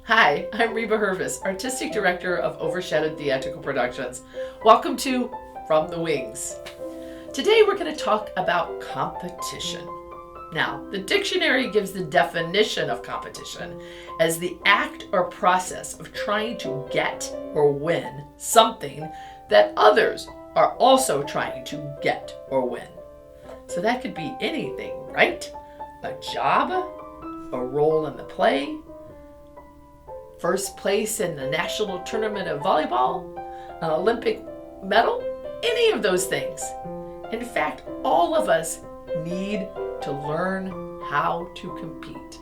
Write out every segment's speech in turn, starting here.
Hi, I'm Reba Hervis, Artistic Director of Overshadowed Theatrical Productions. Welcome to From the Wings. Today we're going to talk about competition. Now, the dictionary gives the definition of competition as the act or process of trying to get or win something that others are also trying to get or win. So that could be anything, right? A job, a role in the play, first place in the national tournament of volleyball, an Olympic medal, any of those things. In fact, all of us need to learn how to compete.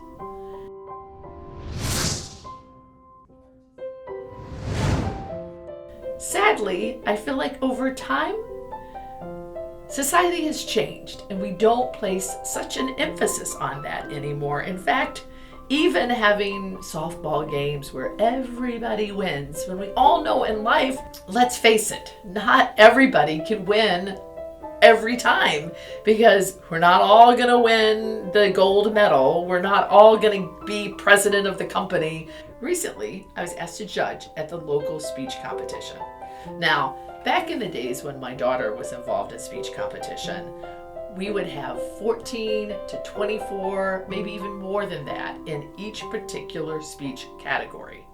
Sadly, I feel like over time, society has changed and we don't place such an emphasis on that anymore. In fact, even having softball games where everybody wins, when we all know in life, let's face it, not everybody can win every time because we're not all going to win the gold medal. We're not all going to be president of the company. Recently, I was asked to judge at the local speech competition. Now, back in the days when my daughter was involved in speech competition, we would have 14 to 24, maybe even more than that, in each particular speech category.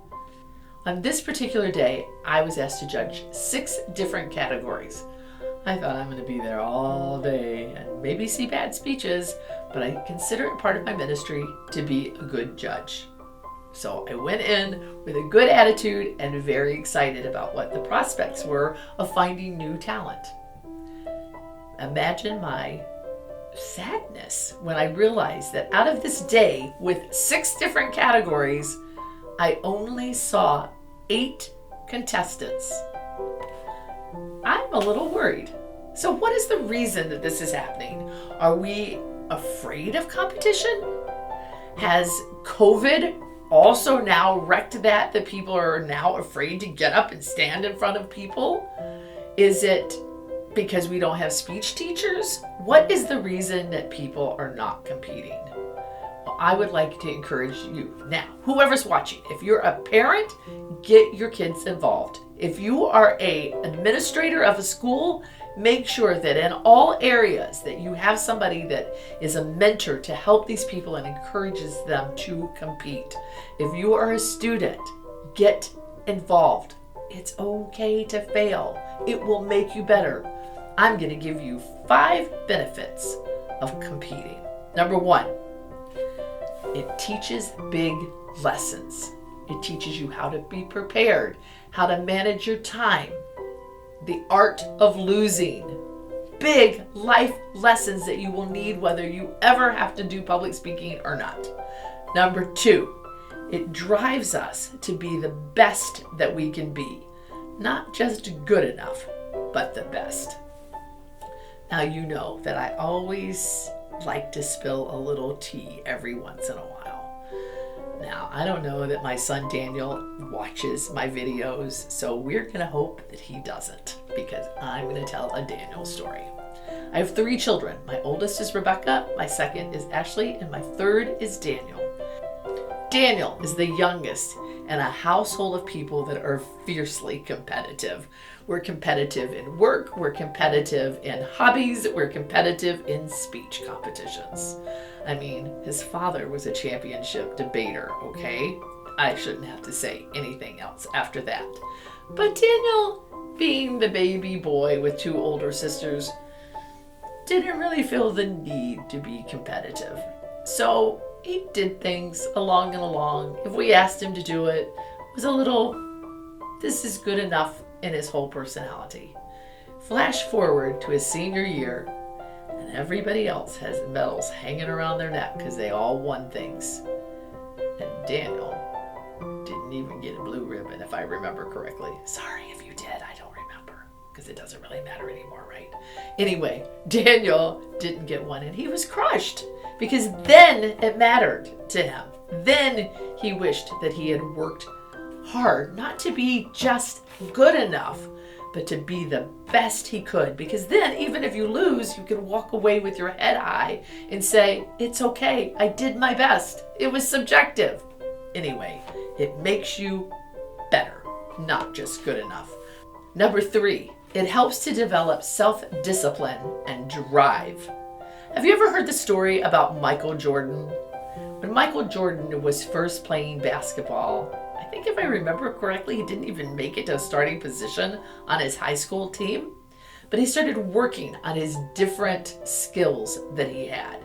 On this particular day, I was asked to judge 6 different categories. I thought I'm going to be there all day and maybe see bad speeches, but I consider it part of my ministry to be a good judge. So I went in with a good attitude and very excited about what the prospects were of finding new talent. Imagine my sadness when I realized that out of this day with 6 different categories, I only saw 8 contestants. I'm a little worried. So what is the reason that this is happening? Are we afraid of competition? Has COVID also now wrecked that people are now afraid to get up and stand in front of people? Is it because we don't have speech teachers? What is the reason that people are not competing? Well, I would like to encourage you now, whoever's watching, if you're a parent, get your kids involved. If you are an administrator of a school, make sure that in all areas that you have somebody that is a mentor to help these people and encourages them to compete. If you are a student, get involved. It's okay to fail. It will make you better. I'm going to give you 5 benefits of competing. Number 1, it teaches big lessons. It teaches you how to be prepared, how to manage your time, the art of losing. Big life lessons that you will need whether you ever have to do public speaking or not. Number 2, it drives us to be the best that we can be. Not just good enough, but the best. Now you know that I always like to spill a little tea every once in a while. Now, I don't know that my son Daniel watches my videos, so we're going to hope that he doesn't, because I'm going to tell a Daniel story. I have 3 children. My oldest is Rebecca, my second is Ashley, and my third is Daniel. Daniel is the youngest in a household of people that are fiercely competitive. We're competitive in work, we're competitive in hobbies, we're competitive in speech competitions. I mean, his father was a championship debater, okay? I shouldn't have to say anything else after that. But Daniel, being the baby boy with 2 older sisters, didn't really feel the need to be competitive. So he did things along and along. If we asked him to do it, it was a little, this is good enough in his whole personality. Flash forward to his senior year, and everybody else has medals hanging around their neck because they all won things. And Daniel didn't even get a blue ribbon, if I remember correctly. Sorry if you did, I don't remember, because it doesn't really matter anymore, right? Anyway, Daniel didn't get one, and he was crushed, because then it mattered to him. Then he wished that he had worked hard, not to be just good enough, but to be the best he could. Because then, even if you lose, you can walk away with your head high and say, it's okay, I did my best. It was subjective. Anyway, It makes you better, not just good enough. Number 3, it helps to develop self-discipline and drive. Have you ever heard the story about Michael Jordan? When Michael Jordan was first playing basketball, I think if I remember correctly, he didn't even make it to a starting position on his high school team. But he started working on his different skills that he had.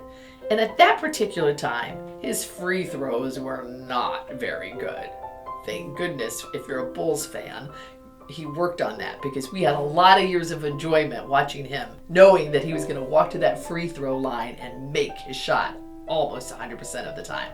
And at that particular time, his free throws were not very good. Thank goodness, if you're a Bulls fan, he worked on that, because we had a lot of years of enjoyment watching him, knowing that he was going to walk to that free throw line and make his shot almost 100% of the time.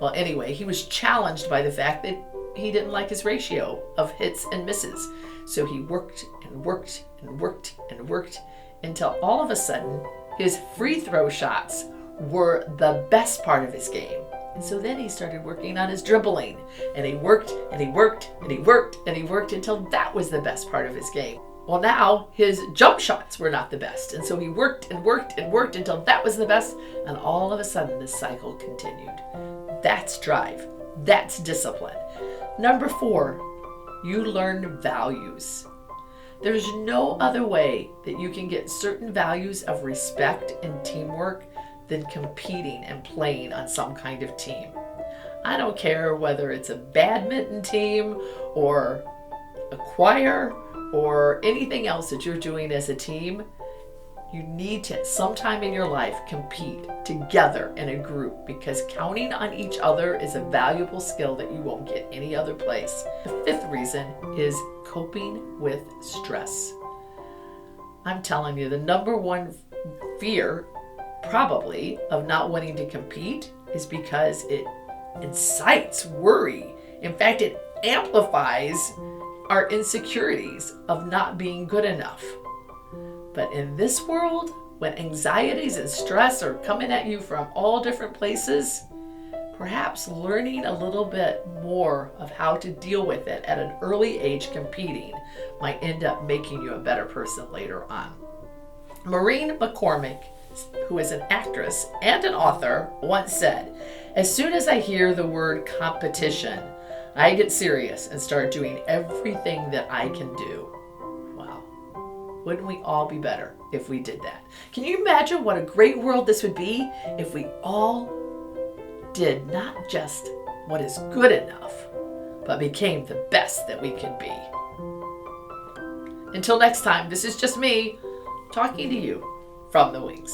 Well, anyway, he was challenged by the fact that he didn't like his ratio of hits and misses. So he worked and worked and worked and worked until all of a sudden his free throw shots were the best part of his game. And so then he started working on his dribbling, and he worked and he worked and he worked and he worked until that was the best part of his game. Well, now his jump shots were not the best, and so he worked and worked and worked until that was the best, and all of a sudden the cycle continued. That's drive. That's discipline. Number 4, you learn values. There's no other way that you can get certain values of respect and teamwork than competing and playing on some kind of team. I don't care whether it's a badminton team or a choir or anything else that you're doing as a team. You need to, sometime in your life, compete together in a group, because counting on each other is a valuable skill that you won't get any other place. The 5th reason is coping with stress. I'm telling you, the number 1 fear probably of not wanting to compete is because it incites worry. In fact, it amplifies our insecurities of not being good enough. But in this world, when anxieties and stress are coming at you from all different places, perhaps learning a little bit more of how to deal with it at an early age competing might end up making you a better person later on. Maureen McCormick, who is an actress and an author, once said, "As soon as I hear the word competition, I get serious and start doing everything that I can do." Wow. Wouldn't we all be better if we did that? Can you imagine what a great world this would be if we all did not just what is good enough, but became the best that we can be? Until next time, this is just me talking to you from the wings.